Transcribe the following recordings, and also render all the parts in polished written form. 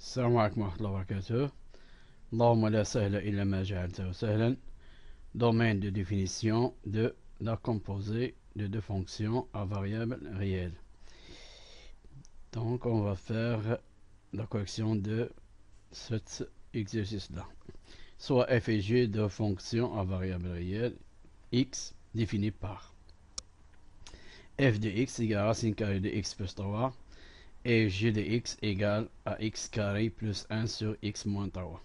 السلام عليكم ورحمة الله وبركاته. اللهم لا سهل إلا ما جعلته سهلا. Domaine de définition de la composée de deux fonctions à variable réelle. Donc on va faire la correction de cet exercice-là. Soit f et g de fonctions à variable réelle x définies par f de x égale racine carrée de x plus 3 et g de x égale à x carré plus 1 sur x moins 3.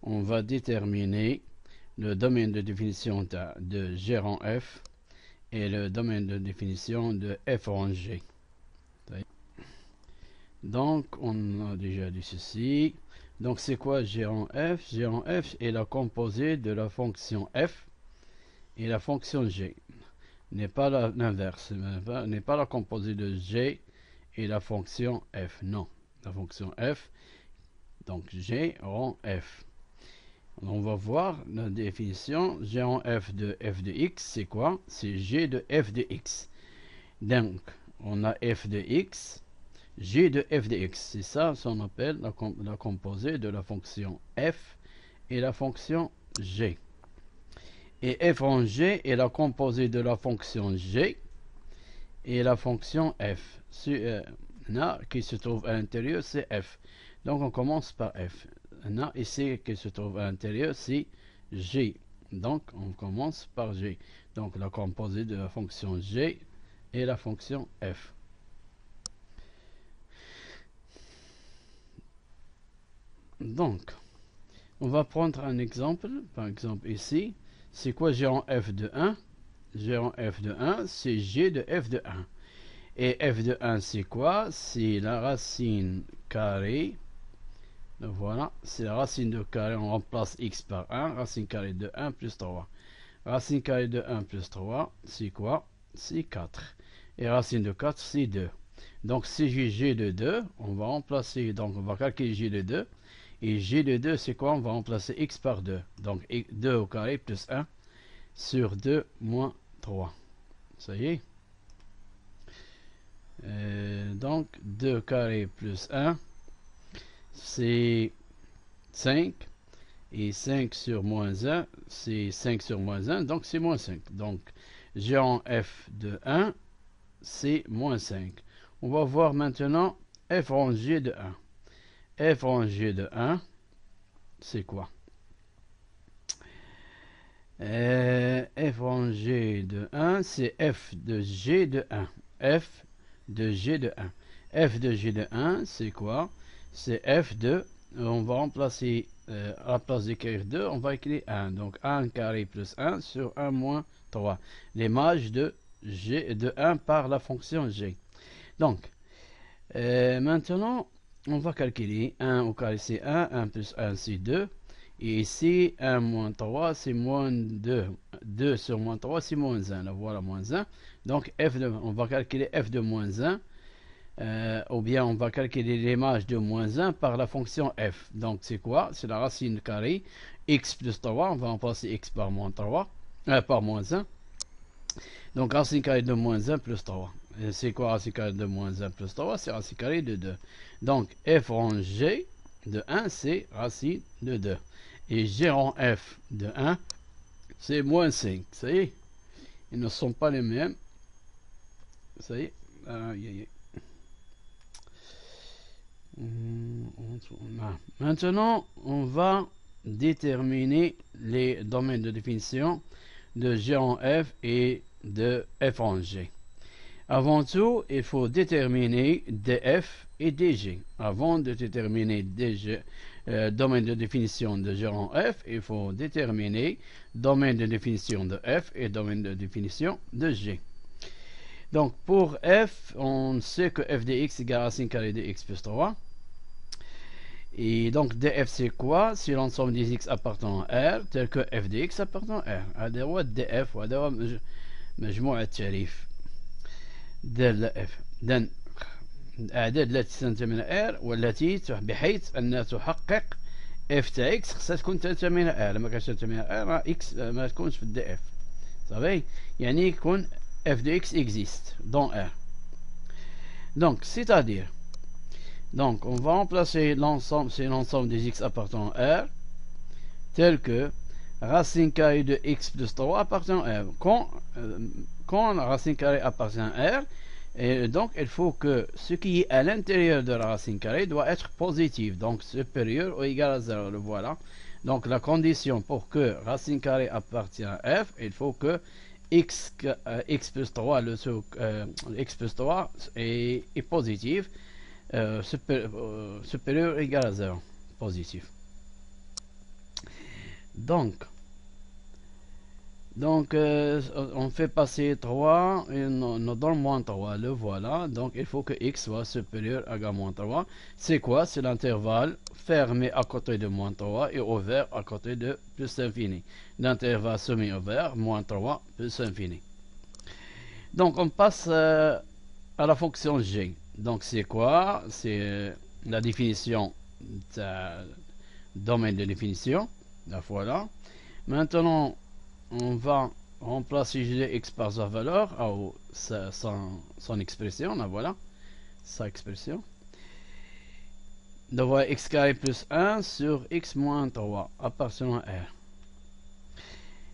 On va déterminer le domaine de définition de g en f et le domaine de définition de f en g. Donc on a déjà dit ceci. Donc c'est quoi g en f? G en f est la composée de la fonction f et la fonction g. N'est pas l'inverse, n'est pas la composée de g et la fonction f. Non, la fonction f, donc g en f. On va voir la définition. G en f de x, c'est quoi? C'est g de f de x. Donc, on a f de x, g de f de x. C'est ça qu'on appelle la composée de la fonction f et la fonction g. Et f en g est la composée de la fonction g et la fonction f. Là, qui se trouve à l'intérieur, c'est f. Donc, on commence par f. Là, ici, qui se trouve à l'intérieur, c'est g. Donc, on commence par g. Donc, la composée de la fonction g et la fonction f. Donc, on va prendre un exemple. Par exemple, ici, c'est quoi g en f de 1? G en f de 1, c'est g de f de 1. Et f de 1, c'est quoi? C'est la racine carrée. Voilà, c'est la racine de carré, on remplace x par 1, racine carrée de 1 plus 3. Racine carrée de 1 plus 3, c'est quoi? C'est 4. Et racine de 4, c'est 2. Donc, si j'ai g de 2, on va remplacer, donc on va calculer g de 2. Et g de 2, c'est quoi? On va remplacer x par 2. Donc, 2 au carré plus 1 sur 2 moins 3. Ça y est. Donc, 2 carré plus 1. C'est 5, et 5 sur moins 1, c'est 5 sur moins 1, donc c'est moins 5. Donc, g en f de 1, c'est moins 5. On va voir maintenant f en g de 1. F en g de 1, c'est quoi? F en g de 1, c'est f de g de 1. F de g de 1. F de g de 1, c'est quoi? C'est f de, on va remplacer, à la place d'écrire 2, on va écrire 1. Donc 1 carré plus 1 sur 1 moins 3. L'image de g de 1 par la fonction g. Donc, maintenant, on va calculer 1 au carré c'est 1, 1 plus 1 c'est 2. Et ici, 1 moins 3 c'est moins 2. 2 sur moins 3 c'est moins 1. Là, voilà, moins 1. Donc, on va calculer f de moins 1. Ou bien on va calculer l'image de moins 1 par la fonction f. Donc c'est quoi? C'est la racine carrée x plus 3. On va remplacer x par moins 3, par moins 1. Donc racine carrée de moins 1 plus 3. C'est quoi racine carrée de moins 1 plus 3? C'est racine carrée de 2. Donc f en g de 1, c'est racine de 2. Et g en f de 1, c'est moins 5. Ça y est, ils ne sont pas les mêmes. Ça y est. Maintenant, on va déterminer les domaines de définition de g en f et de f en g. Avant tout, il faut déterminer df et dg. Avant de déterminer domaine de définition de g en f, il faut déterminer domaine de définition de f et domaine de définition de g. Donc, pour f, on sait que f de x égale racine carrée de x plus 3. Et donc, df, c'est quoi? C'est l'ensemble des x appartenant à R, tel que f de x appartenant à R. هذا هو df وهذا هو مجموع التعريف دال f. إذن الأعداد التي تنتمي من R والتي بحيث أنها تحقق f تاع x خصها تكون تنتمي من R. لما كانش تنتمي من R راه x ما تكونش في df. صافي؟ يعني يكون f de x existe dans R. Donc, c'est-à-dire, Donc, on va remplacer l'ensemble, c'est l'ensemble des x appartenant à R, tel que racine carrée de x plus 3 appartient à R. Quand la racine carrée appartient à R, et donc il faut que ce qui est à l'intérieur de la racine carrée doit être positif, donc supérieur ou égal à 0. Le voilà. Donc la condition pour que racine carrée appartient à f, il faut que x plus 3, x plus 3 est positif, supérieur ou égal à 0, positif. Donc on fait passer 3 et on donne moins 3, le voilà. Donc il faut que x soit supérieur à égal à moins 3. C'est quoi? C'est l'intervalle fermé à côté de moins 3 et ouvert à côté de plus infini. L'intervalle semi-ouvert, moins 3, plus infini. Donc on passe à la fonction g. Donc c'est quoi? C'est la définition, domaine de définition. La voilà. Maintenant, on va remplacer x par sa valeur, son expression, là voilà, sa expression. Donc voilà, x carré plus 1 sur x moins 3 appartenant à R.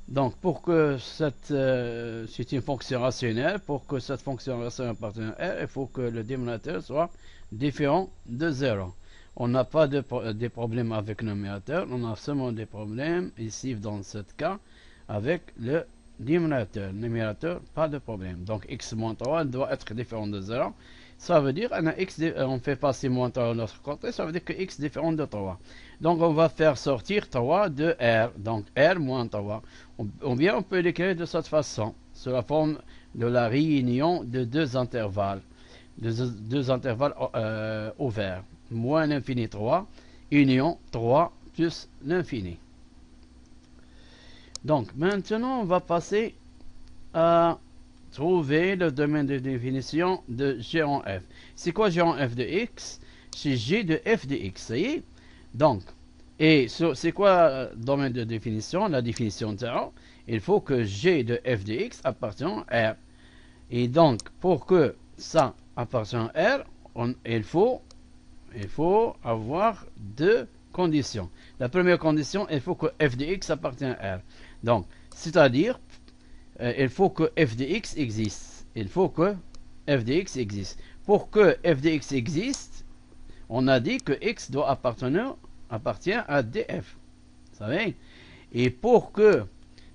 Donc pour que c'est une fonction rationnelle, pour que cette fonction rationnelle appartienne à R, il faut que le dénominateur soit différent de 0. On n'a pas de problèmes avec le numérateur, on a seulement des problèmes ici dans ce cas avec le dénominateur. Numérateur, pas de problème. Donc x moins 3 doit être différent de 0. Ça veut dire on fait passer moins 3 de l'autre côté, ça veut dire que x est différent de 3. Donc on va faire sortir 3 de R. Donc R moins 3. Ou bien on peut l'écrire de cette façon, sous la forme de la réunion de deux intervalles. Deux intervalles ouverts. Moins l'infini 3, union 3 plus l'infini. Donc maintenant on va passer à trouver le domaine de définition de g en f. C'est quoi g en f de x? C'est g de f de x, ça y est. Donc, et c'est quoi le domaine de définition? La définition de 0. Il faut que g de f de x appartienne à R. Et donc, pour que ça appartienne à R, il faut avoir deux conditions. La première condition, il faut que f de x appartienne à R. Donc, c'est-à-dire, il faut que f de x existe. Il faut que f de x existe. Pour que f de x existe, on a dit que x doit appartient à df. Vous savez? Et pour que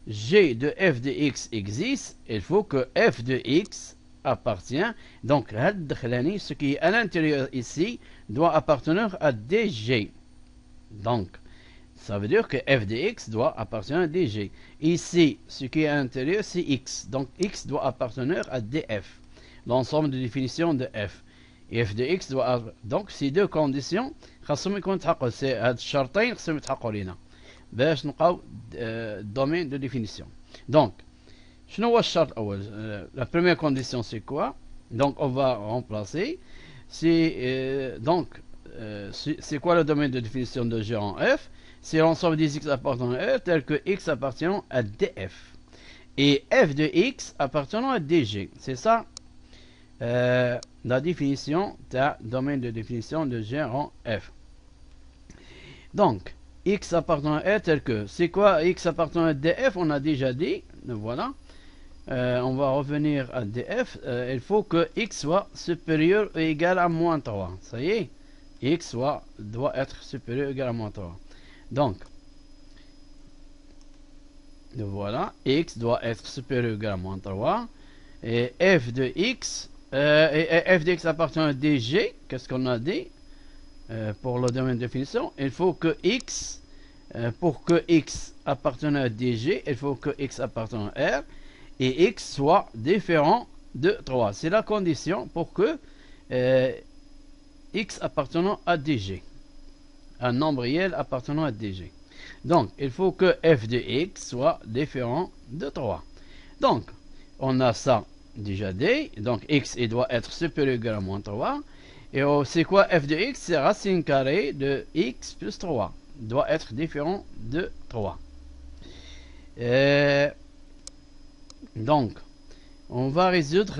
g de f de x existe, il faut que f de x appartient. Donc, ce qui est à l'intérieur ici doit appartenir à dg. Donc, ça veut dire que f de x doit appartenir à dg. Ici, ce qui est à l'intérieur, c'est x. Donc, x doit appartenir à df. L'ensemble de définition de f. Et f de x doit... Donc, ces deux conditions, c'est هاد الشرطين خصهم يتحققوا لينا باش نلقاو domaine de définition. Donc, شنو هو الشرط الأول؟ La première condition, c'est quoi? Donc, on va remplacer. C'est quoi le domaine de définition de G en f? C'est l'ensemble des x appartenant à R tel que x appartenant à df. Et f de x appartenant à dg. C'est ça la définition du domaine de définition de G en f. Donc, x appartenant à R tel que, c'est quoi x appartenant à df? On a déjà dit, voilà. On va revenir à df. Il faut que x soit supérieur ou égal à moins 3. Ça y est, x doit être supérieur ou égal à moins 3. Donc, voilà, x doit être supérieur ou égal à moins 3. Et f de x, f de x appartient à dg. Qu'est-ce qu'on a dit pour le domaine de définition? Il faut que x, pour que x appartienne à dg, il faut que x appartienne à R et x soit différent de 3. C'est la condition pour que x appartenant à dg, un nombre réel appartenant à dg. Donc, il faut que f de x soit différent de 3. Donc, on a ça déjà dit. Donc, x doit être supérieur ou égal à moins 3. Et c'est quoi f de x? C'est racine carrée de x plus 3. Doit être différent de 3. Donc, on va résoudre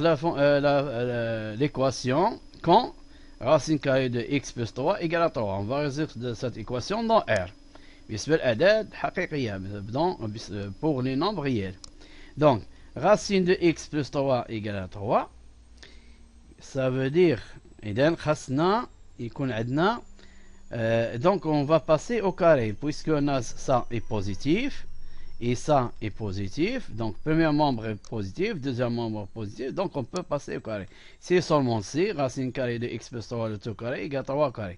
l'équation quand racine carrée de x plus 3 égale à 3. On va résoudre cette équation dans R. بالنسبة للأعداد حقيقية pour les nombres réels. Donc, racine de x plus 3 égale à 3. Ça veut dire, إذن خاصنا يكون عندنا donc on va passer au carré, puisque ça est positif et ça est positif. Donc premier membre est positif, deuxième membre est positif, donc on peut passer au carré. C'est seulement si racine carrée de x plus 3 le tout carré égale 3 carré.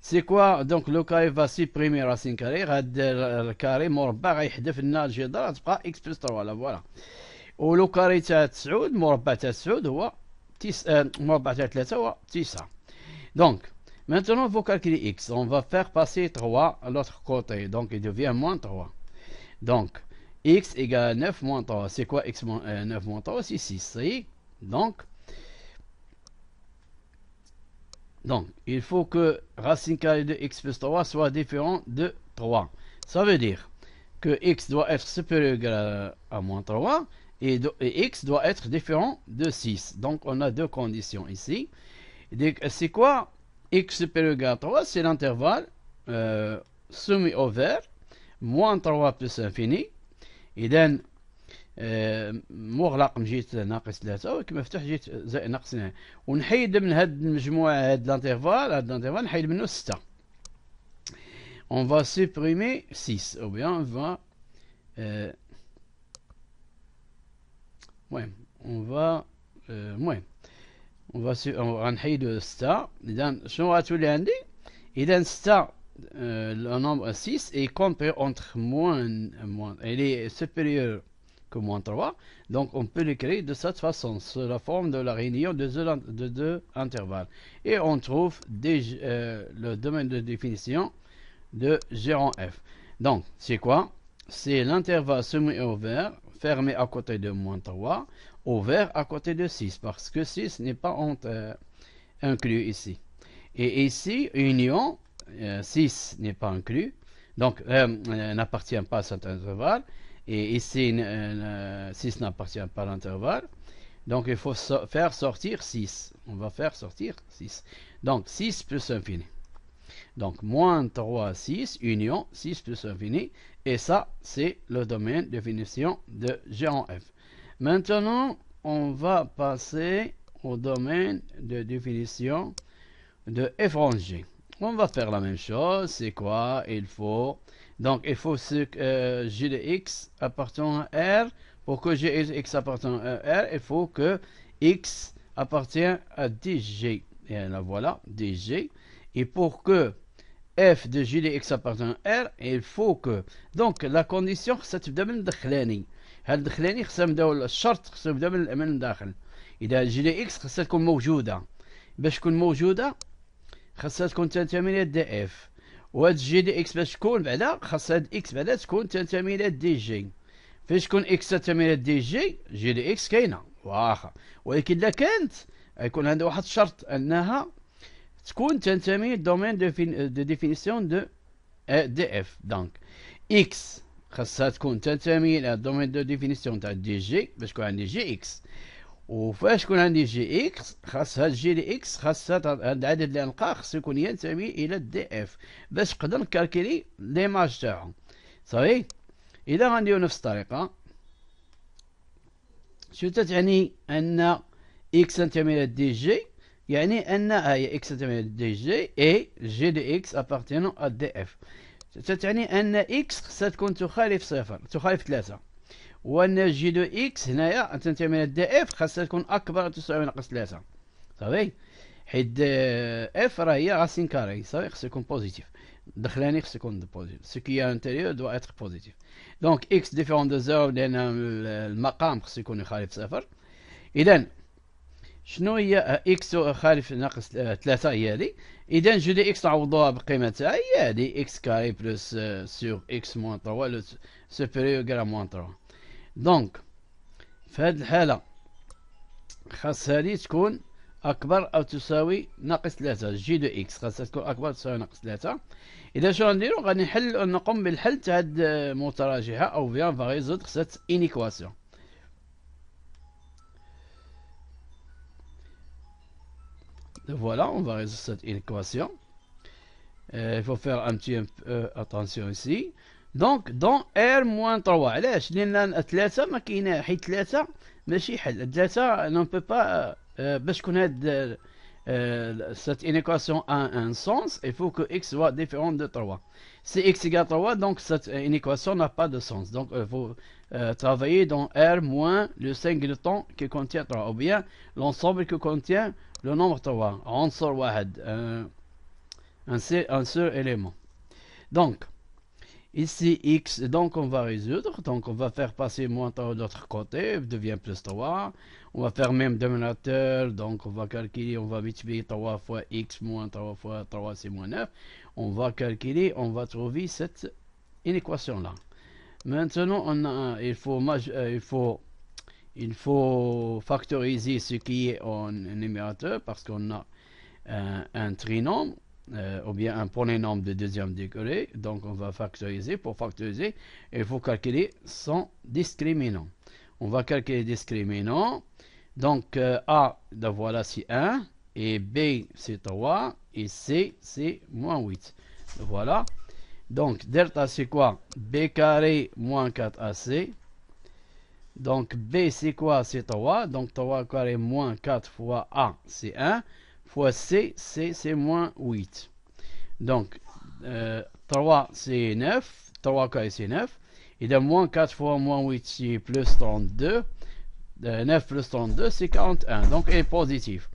C'est quoi? Donc le carré va supprimer racine carrée, le carré مربع غيحذف لنا الجدار تبقى x plus 3. لا فوالا. ولو كاري تاع 9 مربع تاع 9 هو مربع تاع 3 هو 9. Donc maintenant, il faut calculer x. On va faire passer 3 à l'autre côté. Donc, il devient moins 3. Donc, x égale 9 moins 3. C'est quoi x 9 moins 3? C'est 6. Donc, il faut que racine carrée de x plus 3 soit différent de 3. Ça veut dire que x doit être supérieur à moins 3 et x doit être différent de 6. Donc, on a deux conditions ici. C'est quoi x supérieur à 3? C'est l'intervalle soumis au vert, moins 3 plus infini. إذن مغلق جيت ناقص 3 وكي مفتوح جيت زائد ناقص 2. ونحيد من هاد المجموعة هاد الانترفال نحيد منه 6. On va supprimer 6 ou bien on va غنحيدو 6. إذا شنو غتولي عندي؟ إذا 6 le nombre 6 est compris entre moins, elle est supérieure que moins 3. Donc on peut l'écrire de cette façon, sous la forme de la réunion de deux intervalles. Et on trouve le domaine de définition de G en F. Donc c'est quoi? C'est l'intervalle soumis au vert, fermé à côté de moins 3, ouvert à côté de 6, parce que 6 n'est pas inclus ici. Et ici, union, 6 n'est pas inclus, donc n'appartient pas à cet intervalle. Et ici, 6 n'appartient pas à l'intervalle. Donc il faut faire sortir 6. On va faire sortir 6. Donc 6 plus infini. Donc moins 3, 6, union, 6 plus infini. Et ça, c'est le domaine de définition de G en F. Maintenant, on va passer au domaine de définition de f en G. On va faire la même chose. C'est quoi? Il faut ce G de x appartient à R. Pour que G de x appartient à R, il faut que x appartient à dg. Et là voilà, dg. Et pour que f de G de x appartient à R, il faut que... Donc la condition, c'est تبدا من الدخلاني. هاد الدخلاني خصها نبداو الشرط خصو يبدا من الداخل. إذا جي دي إكس خصها تكون موجودة. باش تكون موجودة خاصها تكون تنتمي إلى دي إف. وهاد جي دي إكس باش تكون بعدا خاصها هاد إكس بعدا تكون تنتمي إلى دي جي. فاش تكون إكس تنتمي إلى دي جي، جي دي إكس كاينة واخا. ولكن إلا كانت يكون عندها واحد الشرط أنها تكون تنتمي دومين دو ديفينيسيون دو دي إف. دونك إكس خاصها تكون تنتمي الى الدومين دو ديفينيسيون تاع دي جي باش تكون عندي جي اكس. وفاش تكون عندي جي اكس خاصها جي دي اكس خاصها هاد العدد اللي نلقاه خاصو يكون ينتمي الى دي اف باش نقدر نكالكيلي ليماج تاعو. صافي. اذا غنديرو نفس الطريقه، شو تتعني ان اكس تنتمي الى دي جي؟ يعني ان هي اكس تنتمي الى دي جي اي جي دي اكس ابارتينون ا دي اف. تعني أن إكس خصها تكون تخالف صفر، تخالف 3. وأن جي دو إكس هنايا تنتمي إلى دي إف خاصها تكون أكبر أو تساوي ناقص 3. صافي. حيت إف راه هي راسين كاري. صافي. خصو يكون بوزيتيف. الدخلاني خصو يكون بوزيتيف. سو كي انتيريور دو إتر بوزيتيف. دونك إكس ديفيرون دو زيرو لأن المقام خصو يكون يخالف صفر. إذا شنو هي إكس خالف ناقص 3 هي هادي. إذا جي دي إكس نعوضوها بالقيمة تاعها هي هادي إكس كاري بلس سور إكس موان 3 لو سوبيريور كرا موان 3. دونك في هاد الحالة خاص هادي تكون أكبر أو تساوي ناقص 3. جي دو إكس خاصها تكون أكبر أو تساوي ناقص 3. إذا شنو غنديرو؟ غادي نقوم بالحل تاع هاد المتراجعة أو بيان فا ريزودغ سيت إنيكواسيون. Voilà, on va résoudre cette équation. Il faut faire un petit peu attention ici. Donc dans R moins 3 علاش لان 3 ما كاينه حيت 3 ماشي حل 3 non peut pas باش تكون هاد cette équation a un sens, il faut que x soit différent de 3. Si x égale 3, donc cette équation n'a pas de sens. Donc il faut travailler dans R moins le singleton qui contient 3, ou bien l'ensemble qui contient le nombre 3. عنصر واحد, un seul élément. Donc ici x, donc on va résoudre, donc on va faire passer moins 3 de l'autre côté, devient plus 3. On va faire même dénominateur, donc on va calculer, on va multiplier 3 fois x moins 3 fois 3, c'est moins 9. On va calculer, on va trouver cette équation-là. Maintenant, il faut factoriser ce qui est en numérateur parce qu'on a un trinôme. Ou bien un polynôme de deuxième degré, donc on va factoriser. Pour factoriser, il faut calculer son discriminant. On va calculer le discriminant. Donc A, voilà, c'est 1, et B, c'est 3, et C, c'est moins 8. Voilà. Donc delta, c'est quoi? B carré moins 4AC. Donc B, c'est quoi? C'est 3. Donc 3 carré moins 4 fois A, c'est 1. Fois C, c'est moins 8. Donc, 3 c'est 9, 3 carré c'est 9. Et de moins 4 fois moins 8 c'est plus 32. 9 plus 32 c'est 41. Donc, elle est positive.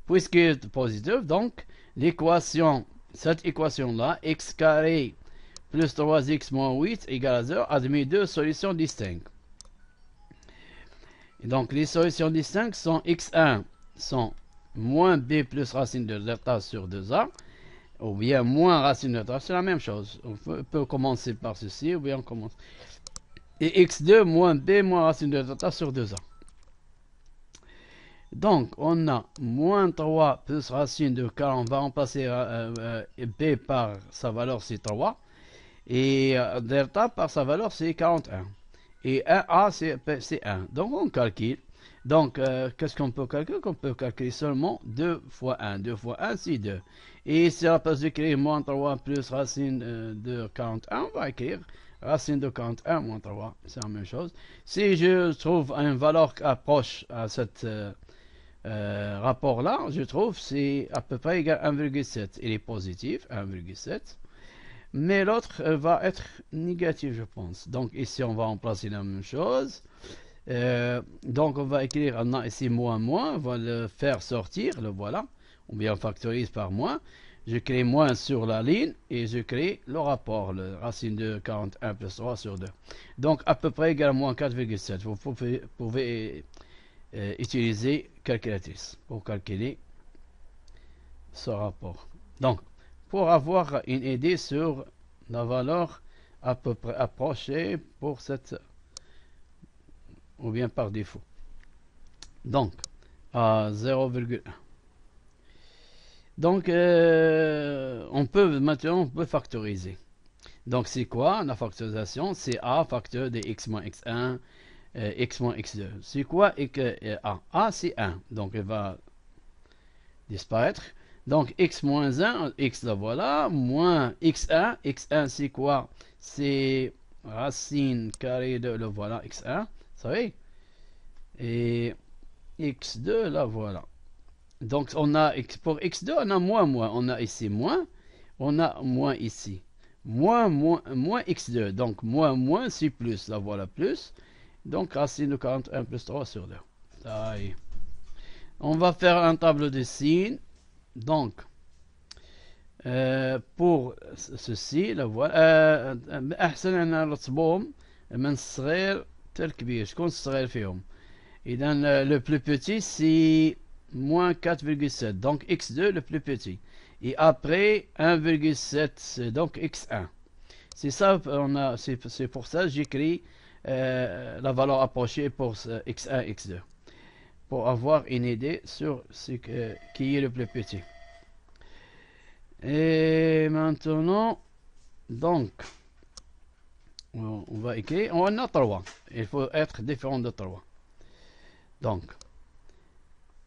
Puisqu'il est positif, donc, l'équation, cette équation-là, x carré plus 3x moins 8 égale à 0, admet deux solutions distinctes. Et donc, les solutions distinctes sont x1 sont moins b plus racine de delta sur 2a, ou bien moins racine de delta, c'est la même chose. On peut commencer par ceci, ou bien on commence. Et x2 moins b moins racine de delta sur 2a. Donc, on a moins 3 plus racine de 4, on va remplacer b par sa valeur, c'est 3. Et delta par sa valeur, c'est 41. Et 1a, c'est 1. Donc, on calcule. Donc, qu'est-ce qu'on peut calculer? On peut calculer seulement 2 fois 1. 2 fois 1, c'est 2. Et si à la place d'écrire moins 3 plus racine de 41, on va écrire racine de 41 moins 3. C'est la même chose. Si je trouve une valeur qui approche à ce rapport-là, je trouve c'est à peu près égal à 1,7. Il est positif, 1,7. Mais l'autre va être négatif, je pense. Donc, ici, on va remplacer la même chose. Donc on va écrire ici moins moins, on va le faire sortir, le voilà, ou bien on factorise par moins. Je crée moins sur la ligne et je crée le rapport, le racine de 41 plus 3 sur 2. Donc à peu près égal à moins 4,7. Vous pouvez utiliser calculatrice pour calculer ce rapport. Donc pour avoir une idée sur la valeur à peu près approchée pour cette, ou bien par défaut. Donc, à 0,1. Donc, maintenant, on peut factoriser. Donc, c'est quoi la factorisation? C'est A facteur de x moins x1, x moins x2. C'est quoi A? A, c'est 1. Donc, il va disparaître. Donc, x moins 1, x là voilà, moins x1. x1, c'est quoi? C'est racine carrée de le voilà, x1. Vous savez? Et x2, là voilà. Donc, on a pour x2, on a moins, on a ici moins, on a moins ici. Moins x2. Donc, moins, c'est plus. Là voilà, plus. Donc, racine de 41 plus 3 sur 2. Ça y est. On va faire un tableau de signes. Donc, pour ceci, là voilà. أحسن أن نرتبهم من الصغير حتى الكبير. شكون الصغير فيهم؟ إذا le plus petit c'est moins 4,7. Donc x2 le plus petit. Et après 1,7 c'est donc x1. C'est ça, c'est pour ça que j'écris la valeur approchée pour x1, x2. Pour avoir une idée sur ce qui est le plus petit. Et maintenant, donc, on va écrire, on a 3. Il faut être différent de 3. Donc,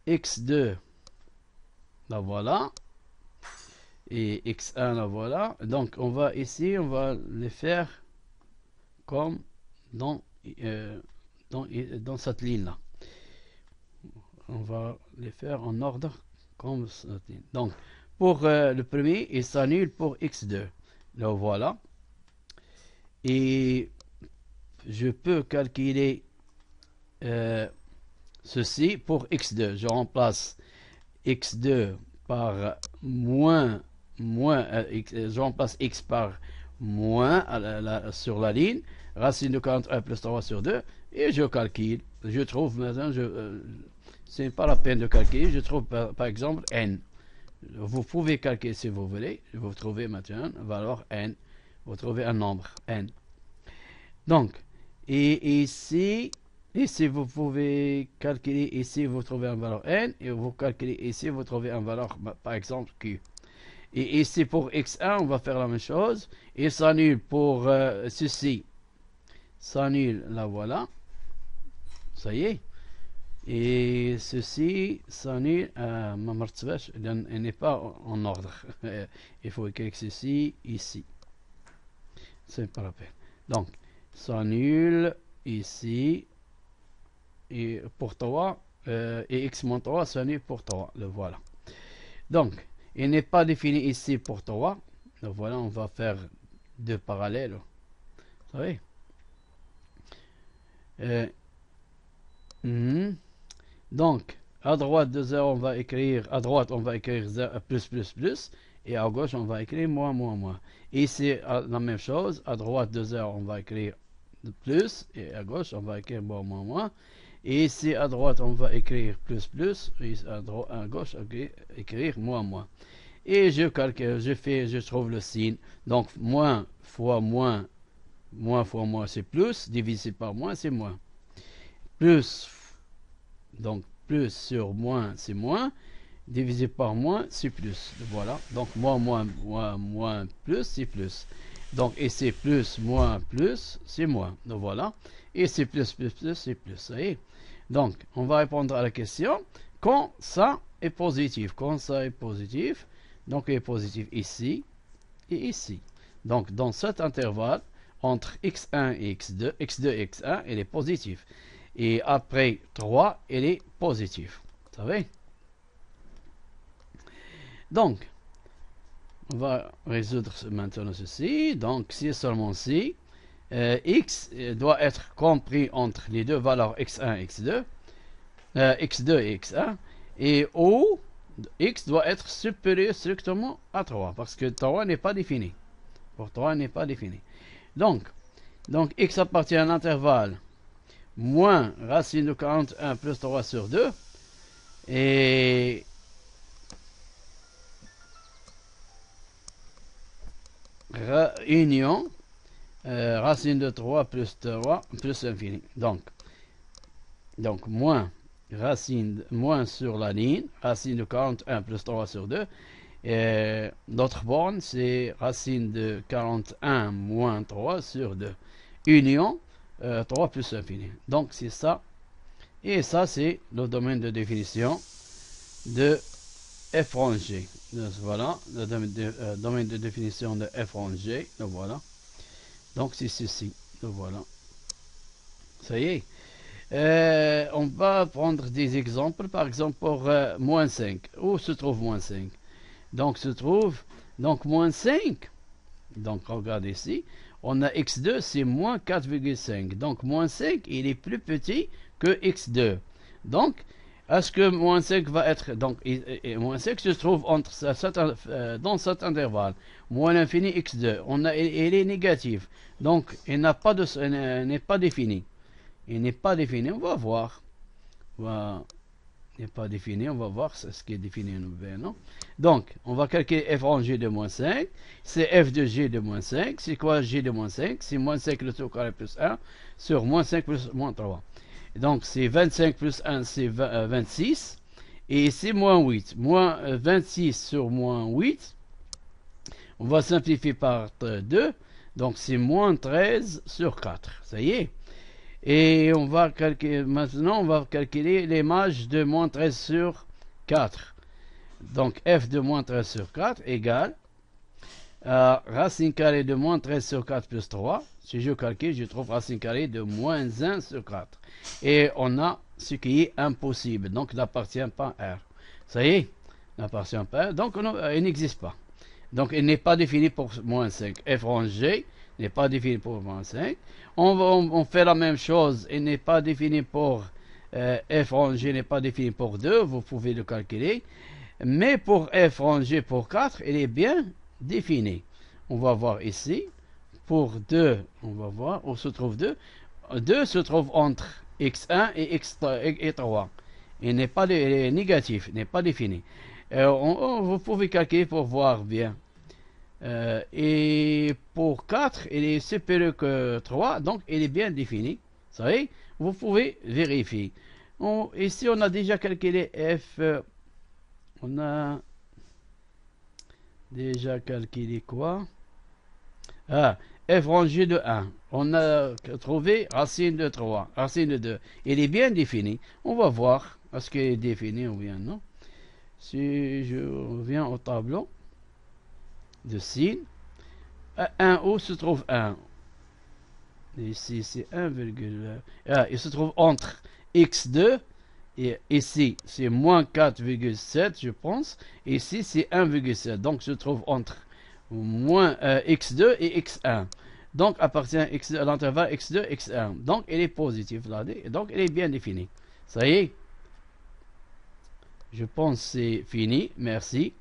x2 la voilà. Et x1, la voilà. Donc, on va ici, on va les faire comme dans cette ligne-là. On va les faire en ordre comme cette ligne. Donc, pour le premier, il s'annule pour x2. Le voilà. Et je peux calculer ceci pour x2. Je remplace x2 par je remplace x par moins sur la ligne, racine de 41 plus 3 sur 2, et je calcule. Je trouve maintenant, c'est pas la peine de calculer, je trouve par exemple n. Vous pouvez calculer si vous voulez, vous trouvez maintenant une valeur n, vous trouvez un nombre n. Donc, et ici vous pouvez calculer ici, vous trouvez une valeur n, et vous calculez ici, vous trouvez une valeur, par exemple, q. Et ici, pour x1, on va faire la même chose. Et s'annule pour ceci. S'annule, la voilà. Ça y est. Et ceci s'annule. Elle n'est pas en ordre. Il faut écrire ceci ici. C'est pas la peine. Donc, s'annule ici. Et pour 3. Et x-3 s'annule pour 3. Le voilà. Donc, il n'est pas défini ici pour 3. Donc voilà, on va faire deux parallèles. Vous savez. Donc, à droite de 0, on va écrire, à droite, on va écrire 0, plus, et à gauche, on va écrire moins, moins, moins. Ici, la même chose, à droite de 0, on va écrire plus, et à gauche, on va écrire moins, moins, moins. Et ici, à droite, on va écrire plus, et à gauche, écrire moins, moins. Et je calcule, je trouve le signe. Donc, moins fois moins, moins fois moins, c'est plus, divisé par moins, c'est moins. Plus, donc plus sur moins, c'est moins, divisé par moins, c'est plus. Voilà, donc moins, plus, c'est plus. Donc, et c'est plus, c'est moins. Donc, voilà, et c'est plus, c'est plus. Ça y est. Donc, on va répondre à la question quand ça est positif. Quand ça est positif, donc il est positif ici et ici. Donc, dans cet intervalle, entre x1 et x2, x2 et x1, il est positif. Et après 3, il est positif. Vous savez? Donc, on va résoudre maintenant ceci. Donc, si seulement si, x doit être compris entre les deux valeurs x1 et x2, x2 et x1, et O, x doit être supérieur strictement à 3, parce que 3 n'est pas défini. Pour 3 n'est pas défini. Donc, x appartient à un intervalle moins racine de 41 plus 3 sur 2, et union racine de 3 plus l'infini. Donc moins racine moins sur la ligne, racine de 41 plus 3 sur 2. Et l'autre borne, c'est racine de 41 moins 3 sur 2. Union 3 plus l'infini. Donc c'est ça. Et ça, c'est le domaine de définition de f rangé. Voilà, le domaine de définition de f rangé. Voilà. Donc c'est ceci. Voilà. Ça y est. On va prendre des exemples. Par exemple, pour moins 5. Où se trouve moins 5? Donc, se trouve moins 5. Donc, regardez ici. On a x2, c'est moins 4,5. Donc, moins 5, il est plus petit que x2. Donc, est-ce que moins 5 va être... Donc, moins 5 se trouve dans cet intervalle. Moins l'infini x2. Il est négatif. Donc, il n'est pas défini. Il n'est pas défini. On va voir. Il n'est pas défini. On va voir ce qui est défini. Non? Donc, on va calculer f rangé de moins 5. C'est f de g de moins 5. C'est quoi g de moins 5? C'est moins 5 le tout carré plus 1 sur moins 5 plus moins 3. Donc, c'est 25 plus 1, c'est 26. Et c'est moins 8. Moins 26 sur moins 8. On va simplifier par 2. Donc, c'est moins 13 sur 4. Ça y est. Et on va calculer, maintenant, on va calculer l'image de moins 13 sur 4. Donc f de moins 13 sur 4 égale racine carrée de moins 13 sur 4 plus 3. Si je calcule, je trouve racine carrée de moins 1 sur 4. Et on a ce qui est impossible, donc il n'appartient pas à R. Ça y est, n'appartient pas à R, donc il n'existe pas. Donc il n'est pas défini pour moins 5. F rang G n'est pas défini pour moins 5. On fait la même chose, il n'est pas défini pour f rang G n'est pas défini pour 2, vous pouvez le calculer. Mais pour f rang G pour 4, il est bien défini. On va voir ici. Pour 2, on va voir où se trouve 2. 2 se trouve entre x1 et x3. Il n'est pas négatif, n'est pas défini. Vous pouvez calculer pour voir bien. Et pour 4, il est supérieur que 3, donc il est bien défini. Vous savez, vous pouvez vérifier. Ici, on a déjà calculé f. On a déjà calculé quoi? F rangé de 1. On a trouvé racine de 3, racine de 2. Il est bien défini. On va voir est-ce qu'il est défini ou bien non. Si je reviens au tableau de sin, 1 où se trouve 1? Ici c'est 1, il se trouve entre x2 et ici c'est moins 4,7 je pense. Ici c'est 1,7. Donc se trouve entre moins x2 et x1. Donc appartient à l'intervalle x2, x1. Donc il est positif là. Donc il est bien défini. Ça y est. Je pense que c'est fini. Merci.